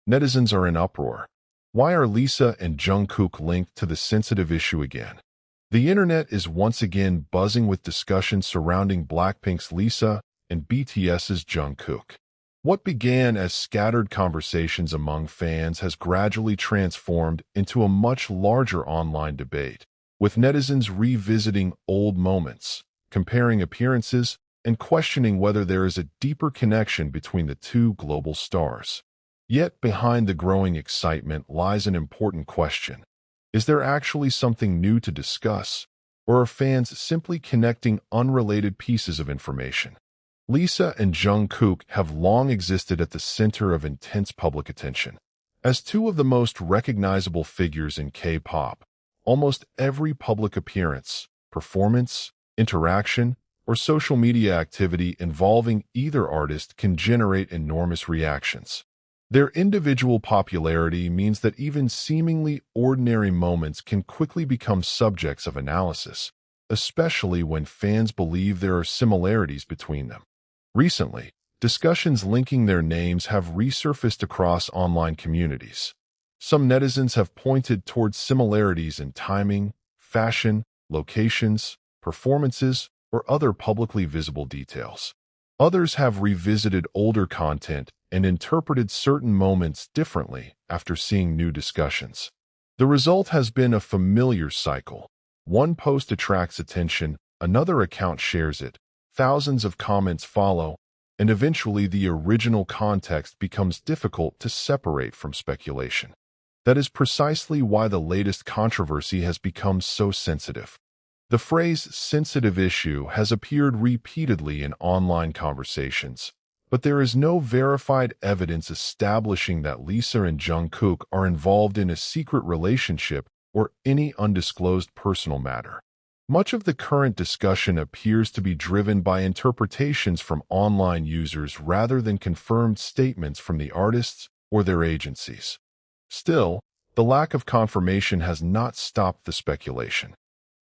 Netizens are in uproar. Why are Lisa and Jungkook linked to the sensitive issue again? The internet is once again buzzing with discussion surrounding Blackpink's Lisa and BTS's Jungkook. What began as scattered conversations among fans has gradually transformed into a much larger online debate, with netizens revisiting old moments, comparing appearances, and questioning whether there is a deeper connection between the two global stars. Yet behind the growing excitement lies an important question. Is there actually something new to discuss, or are fans simply connecting unrelated pieces of information? Lisa and Jungkook have long existed at the center of intense public attention. As two of the most recognizable figures in K-pop, almost every public appearance, performance, interaction, or social media activity involving either artist can generate enormous reactions. Their individual popularity means that even seemingly ordinary moments can quickly become subjects of analysis, especially when fans believe there are similarities between them. Recently, discussions linking their names have resurfaced across online communities. Some netizens have pointed towards similarities in timing, fashion, locations, performances, or other publicly visible details. Others have revisited older content and interpreted certain moments differently after seeing new discussions. The result has been a familiar cycle. One post attracts attention, another account shares it, thousands of comments follow, and eventually the original context becomes difficult to separate from speculation. That is precisely why the latest controversy has become so sensitive. The phrase sensitive issue has appeared repeatedly in online conversations, but there is no verified evidence establishing that Lisa and Jungkook are involved in a secret relationship or any undisclosed personal matter. Much of the current discussion appears to be driven by interpretations from online users rather than confirmed statements from the artists or their agencies. Still, the lack of confirmation has not stopped the speculation.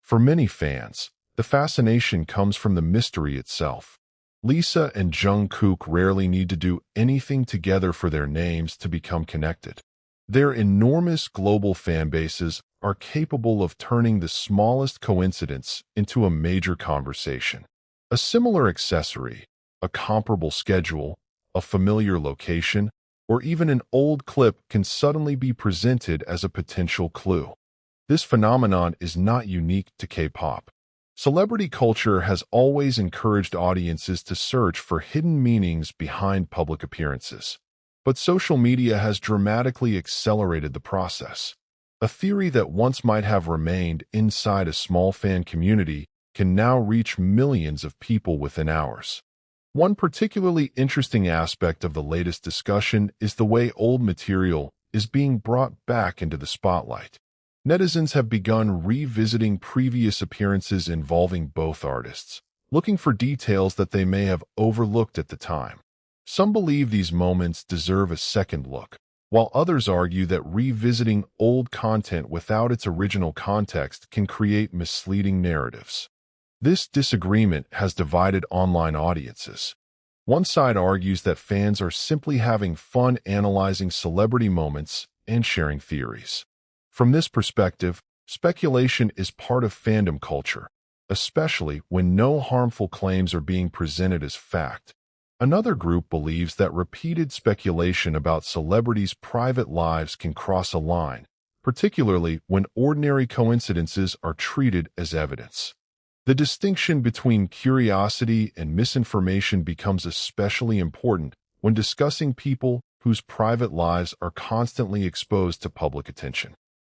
For many fans, the fascination comes from the mystery itself. Lisa and Jungkook rarely need to do anything together for their names to become connected. Their enormous global fan bases are capable of turning the smallest coincidence into a major conversation. A similar accessory, a comparable schedule, a familiar location, or even an old clip can suddenly be presented as a potential clue. This phenomenon is not unique to K-pop. Celebrity culture has always encouraged audiences to search for hidden meanings behind public appearances. But social media has dramatically accelerated the process. A theory that once might have remained inside a small fan community can now reach millions of people within hours. One particularly interesting aspect of the latest discussion is the way old material is being brought back into the spotlight. Netizens have begun revisiting previous appearances involving both artists, looking for details that they may have overlooked at the time. Some believe these moments deserve a second look, while others argue that revisiting old content without its original context can create misleading narratives. This disagreement has divided online audiences. One side argues that fans are simply having fun analyzing celebrity moments and sharing theories. From this perspective, speculation is part of fandom culture, especially when no harmful claims are being presented as fact. Another group believes that repeated speculation about celebrities' private lives can cross a line, particularly when ordinary coincidences are treated as evidence. The distinction between curiosity and misinformation becomes especially important when discussing people whose private lives are constantly exposed to public attention.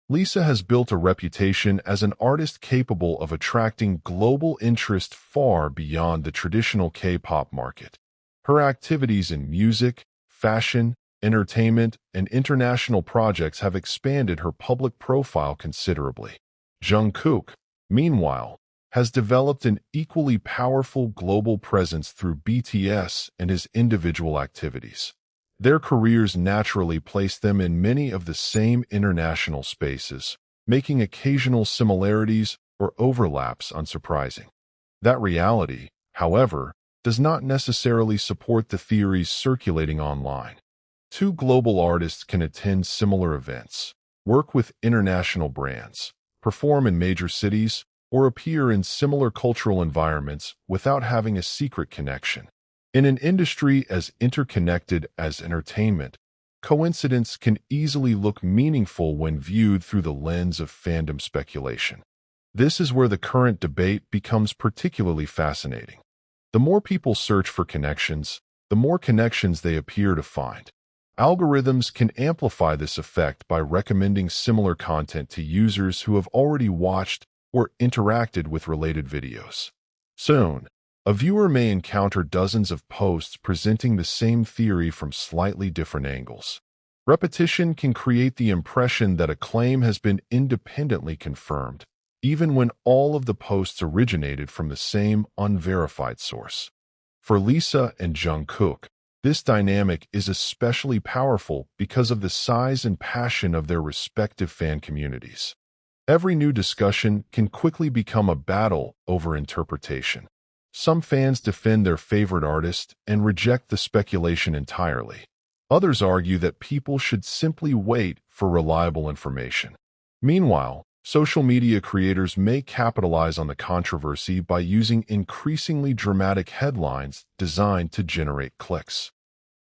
Lisa has built a reputation as an artist capable of attracting global interest far beyond the traditional K-pop market. Her activities in music, fashion, entertainment, and international projects have expanded her public profile considerably. Jungkook, meanwhile, has developed an equally powerful global presence through BTS and his individual activities. Their careers naturally place them in many of the same international spaces, making occasional similarities or overlaps unsurprising. That reality, however, does not necessarily support the theories circulating online. Two global artists can attend similar events, work with international brands, perform in major cities, or appear in similar cultural environments without having a secret connection. In an industry as interconnected as entertainment, coincidence can easily look meaningful when viewed through the lens of fandom speculation. This is where the current debate becomes particularly fascinating. The more people search for connections, the more connections they appear to find. Algorithms can amplify this effect by recommending similar content to users who have already watched or interacted with related videos. Soon, a viewer may encounter dozens of posts presenting the same theory from slightly different angles. Repetition can create the impression that a claim has been independently confirmed, even when all of the posts originated from the same unverified source. For Lisa and Jungkook, this dynamic is especially powerful because of the size and passion of their respective fan communities. Every new discussion can quickly become a battle over interpretation. Some fans defend their favorite artist and reject the speculation entirely. Others argue that people should simply wait for reliable information. Meanwhile, social media creators may capitalize on the controversy by using increasingly dramatic headlines designed to generate clicks.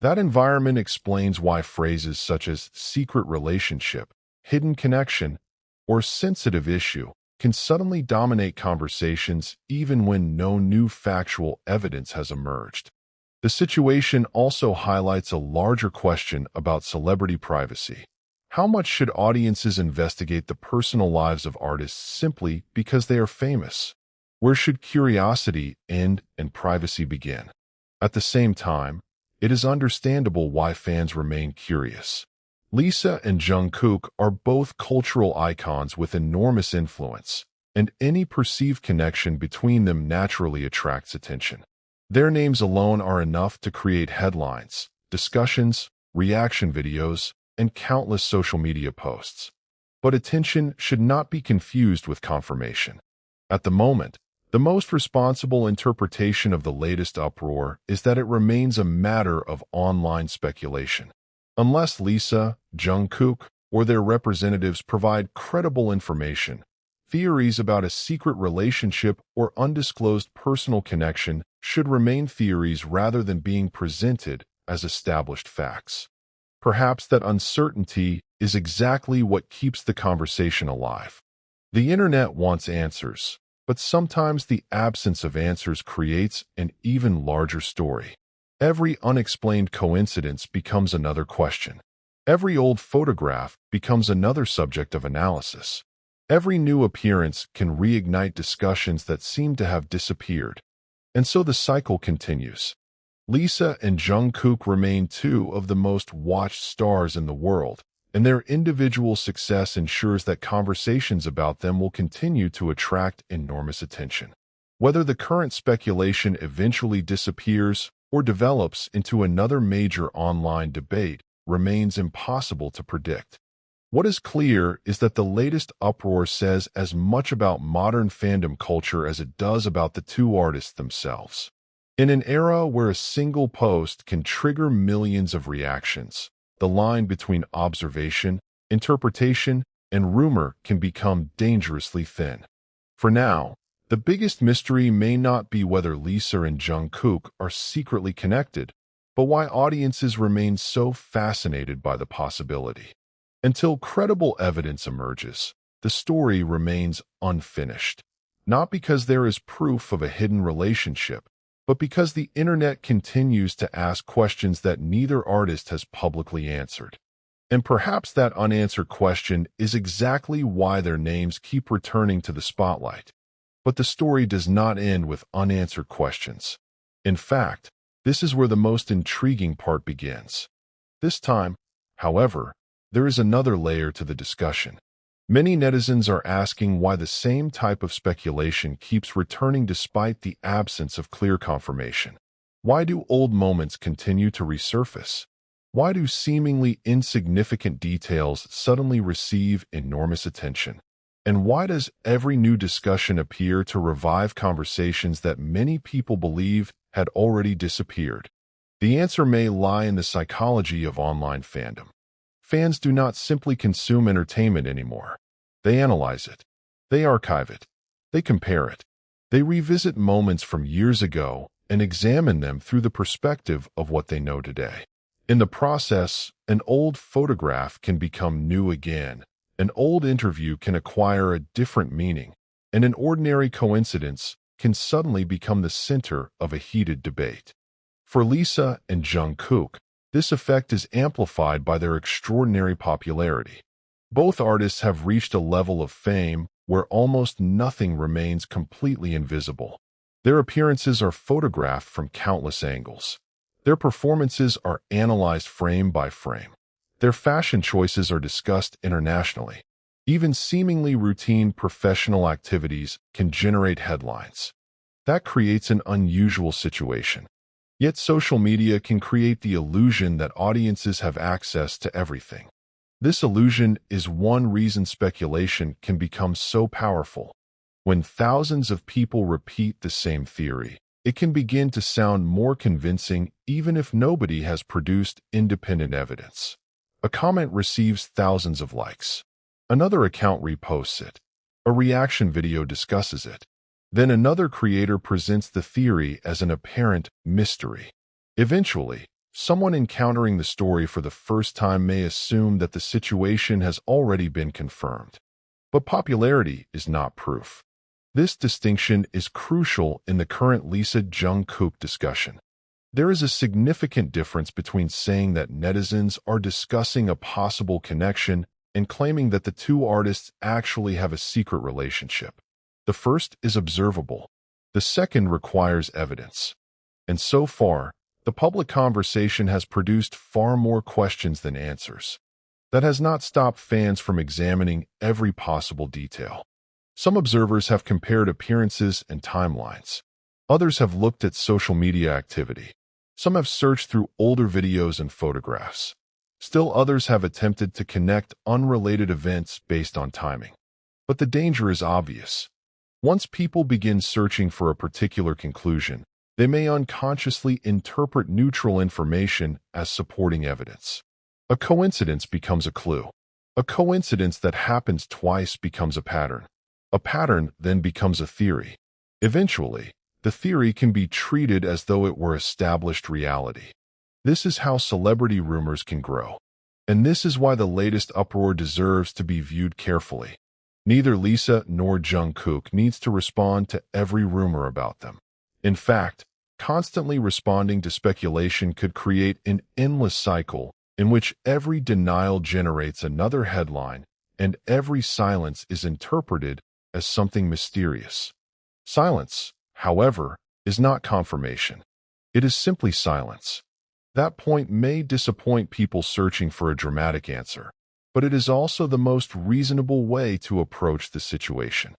That environment explains why phrases such as secret relationship, hidden connection, or sensitive issue can suddenly dominate conversations even when no new factual evidence has emerged. The situation also highlights a larger question about celebrity privacy. How much should audiences investigate the personal lives of artists simply because they are famous? Where should curiosity end and privacy begin? At the same time, it is understandable why fans remain curious. Lisa and Jungkook are both cultural icons with enormous influence, and any perceived connection between them naturally attracts attention. Their names alone are enough to create headlines, discussions, reaction videos, and countless social media posts. But attention should not be confused with confirmation. At the moment, the most responsible interpretation of the latest uproar is that it remains a matter of online speculation. Unless Lisa, Jungkook, or their representatives provide credible information, theories about a secret relationship or undisclosed personal connection should remain theories rather than being presented as established facts. Perhaps that uncertainty is exactly what keeps the conversation alive. The internet wants answers, but sometimes the absence of answers creates an even larger story. Every unexplained coincidence becomes another question. Every old photograph becomes another subject of analysis. Every new appearance can reignite discussions that seem to have disappeared. And so the cycle continues. Lisa and Jungkook remain two of the most watched stars in the world, and their individual success ensures that conversations about them will continue to attract enormous attention. Whether the current speculation eventually disappears or develops into another major online debate remains impossible to predict. What is clear is that the latest uproar says as much about modern fandom culture as it does about the two artists themselves. In an era where a single post can trigger millions of reactions, the line between observation, interpretation, and rumor can become dangerously thin. For now, the biggest mystery may not be whether Lisa and Jungkook are secretly connected, but why audiences remain so fascinated by the possibility. Until credible evidence emerges, the story remains unfinished, not because there is proof of a hidden relationship, but because the internet continues to ask questions that neither artist has publicly answered. And perhaps that unanswered question is exactly why their names keep returning to the spotlight. But the story does not end with unanswered questions. In fact, this is where the most intriguing part begins. This time, however, there is another layer to the discussion. Many netizens are asking why the same type of speculation keeps returning despite the absence of clear confirmation. Why do old moments continue to resurface? Why do seemingly insignificant details suddenly receive enormous attention? And why does every new discussion appear to revive conversations that many people believe had already disappeared? The answer may lie in the psychology of online fandom. Fans do not simply consume entertainment anymore. They analyze it. They archive it. They compare it. They revisit moments from years ago and examine them through the perspective of what they know today. In the process, an old photograph can become new again. An old interview can acquire a different meaning, and an ordinary coincidence can suddenly become the center of a heated debate. For Lisa and Jungkook, this effect is amplified by their extraordinary popularity. Both artists have reached a level of fame where almost nothing remains completely invisible. Their appearances are photographed from countless angles. Their performances are analyzed frame by frame. Their fashion choices are discussed internationally. Even seemingly routine professional activities can generate headlines. That creates an unusual situation. Yet social media can create the illusion that audiences have access to everything. This illusion is one reason speculation can become so powerful. When thousands of people repeat the same theory, it can begin to sound more convincing even if nobody has produced independent evidence. A comment receives thousands of likes. Another account reposts it. A reaction video discusses it. Then another creator presents the theory as an apparent mystery. Eventually, someone encountering the story for the first time may assume that the situation has already been confirmed. But popularity is not proof. This distinction is crucial in the current Lisa-Jungkook discussion. There is a significant difference between saying that netizens are discussing a possible connection and claiming that the two artists actually have a secret relationship. The first is observable. The second requires evidence. And so far, the public conversation has produced far more questions than answers. That has not stopped fans from examining every possible detail. Some observers have compared appearances and timelines. Others have looked at social media activity. Some have searched through older videos and photographs. Still others have attempted to connect unrelated events based on timing. But the danger is obvious. Once people begin searching for a particular conclusion, they may unconsciously interpret neutral information as supporting evidence. A coincidence becomes a clue. A coincidence that happens twice becomes a pattern. A pattern then becomes a theory. Eventually, the theory can be treated as though it were established reality. This is how celebrity rumors can grow. And this is why the latest uproar deserves to be viewed carefully. Neither Lisa nor Jungkook needs to respond to every rumor about them. In fact, constantly responding to speculation could create an endless cycle in which every denial generates another headline and every silence is interpreted as something mysterious. Silence, however, is not confirmation. It is simply silence. That point may disappoint people searching for a dramatic answer, but it is also the most reasonable way to approach the situation.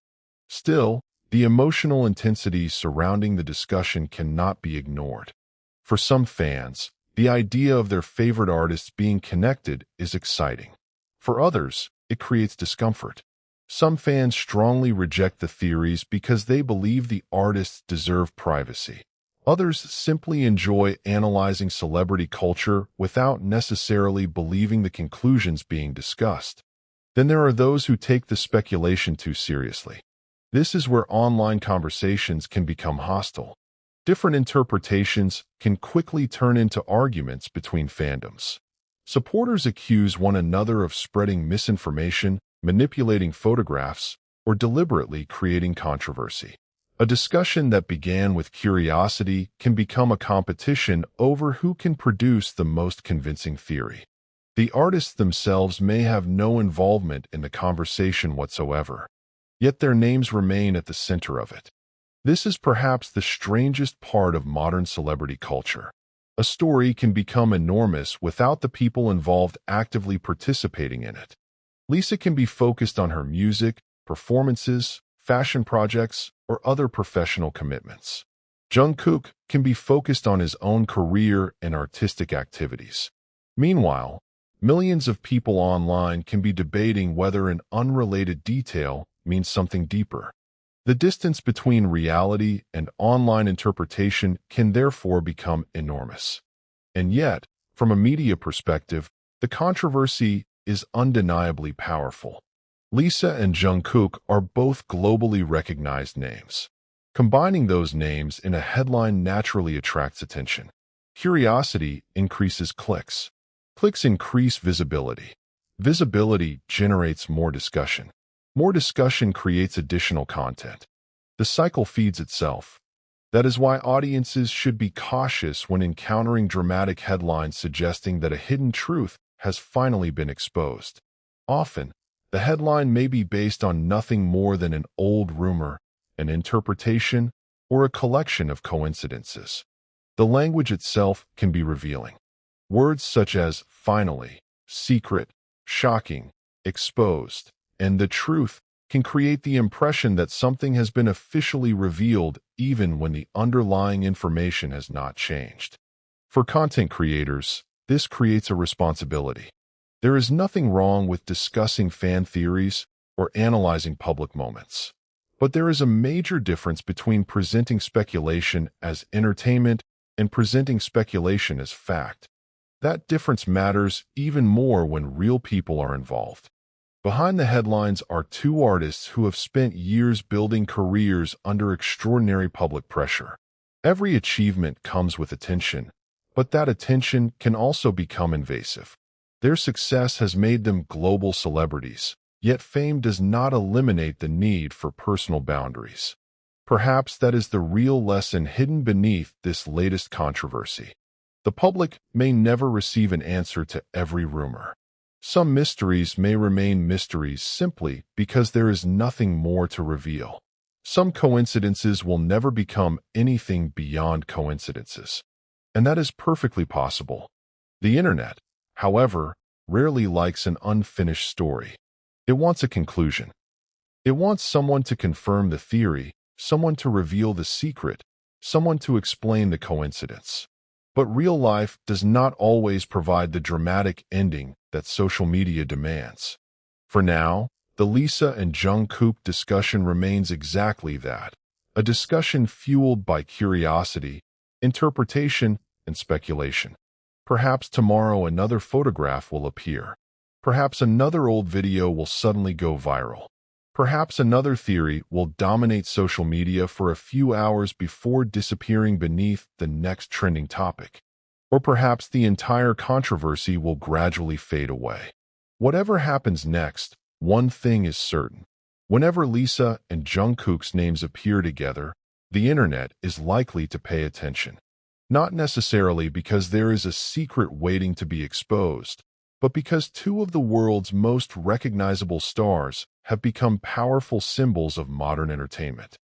Still, the emotional intensity surrounding the discussion cannot be ignored. For some fans, the idea of their favorite artists being connected is exciting. For others, it creates discomfort. Some fans strongly reject the theories because they believe the artists deserve privacy. Others simply enjoy analyzing celebrity culture without necessarily believing the conclusions being discussed. Then there are those who take the speculation too seriously. This is where online conversations can become hostile. Different interpretations can quickly turn into arguments between fandoms. Supporters accuse one another of spreading misinformation, manipulating photographs, or deliberately creating controversy. A discussion that began with curiosity can become a competition over who can produce the most convincing theory. The artists themselves may have no involvement in the conversation whatsoever, yet their names remain at the center of it. This is perhaps the strangest part of modern celebrity culture. A story can become enormous without the people involved actively participating in it. Lisa can be focused on her music, performances, fashion projects, or other professional commitments. Jungkook can be focused on his own career and artistic activities. Meanwhile, millions of people online can be debating whether an unrelated detail means something deeper. The distance between reality and online interpretation can therefore become enormous. And yet, from a media perspective, the controversy is undeniably powerful. Lisa and Jungkook are both globally recognized names. Combining those names in a headline naturally attracts attention. Curiosity increases clicks. Clicks increase visibility. Visibility generates more discussion. More discussion creates additional content. The cycle feeds itself. That is why audiences should be cautious when encountering dramatic headlines suggesting that a hidden truth has finally been exposed. Often, the headline may be based on nothing more than an old rumor, an interpretation, or a collection of coincidences. The language itself can be revealing. Words such as finally, secret, shocking, exposed, and the truth can create the impression that something has been officially revealed even when the underlying information has not changed. For content creators, this creates a responsibility. There is nothing wrong with discussing fan theories or analyzing public moments. But there is a major difference between presenting speculation as entertainment and presenting speculation as fact. That difference matters even more when real people are involved. Behind the headlines are two artists who have spent years building careers under extraordinary public pressure. Every achievement comes with attention, but that attention can also become invasive. Their success has made them global celebrities, yet fame does not eliminate the need for personal boundaries. Perhaps that is the real lesson hidden beneath this latest controversy. The public may never receive an answer to every rumor. Some mysteries may remain mysteries simply because there is nothing more to reveal. Some coincidences will never become anything beyond coincidences. And that is perfectly possible. The internet, however, rarely likes an unfinished story. It wants a conclusion. It wants someone to confirm the theory, someone to reveal the secret, someone to explain the coincidence. But real life does not always provide the dramatic ending that social media demands. For now, the Lisa and Jungkook discussion remains exactly that, a discussion fueled by curiosity, interpretation, and speculation. Perhaps tomorrow another photograph will appear. Perhaps another old video will suddenly go viral. Perhaps another theory will dominate social media for a few hours before disappearing beneath the next trending topic. Or perhaps the entire controversy will gradually fade away. Whatever happens next, one thing is certain. Whenever Lisa and Jungkook's names appear together, the internet is likely to pay attention. Not necessarily because there is a secret waiting to be exposed, but because two of the world's most recognizable stars have become powerful symbols of modern entertainment.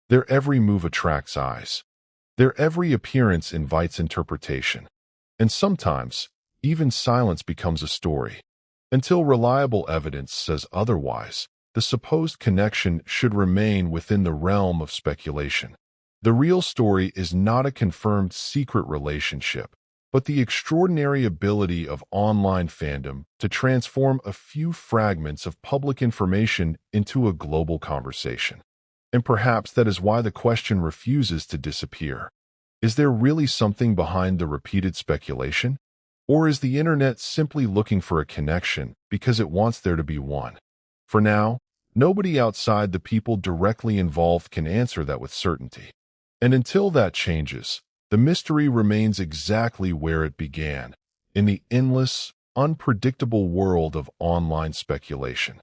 Their every move attracts eyes. Their every appearance invites interpretation. And sometimes, even silence becomes a story. Until reliable evidence says otherwise, the supposed connection should remain within the realm of speculation. The real story is not a confirmed secret relationship, but the extraordinary ability of online fandom to transform a few fragments of public information into a global conversation. And perhaps that is why the question refuses to disappear. Is there really something behind the repeated speculation? Or is the internet simply looking for a connection because it wants there to be one? For now, nobody outside the people directly involved can answer that with certainty. And until that changes, the mystery remains exactly where it began, in the endless, unpredictable world of online speculation.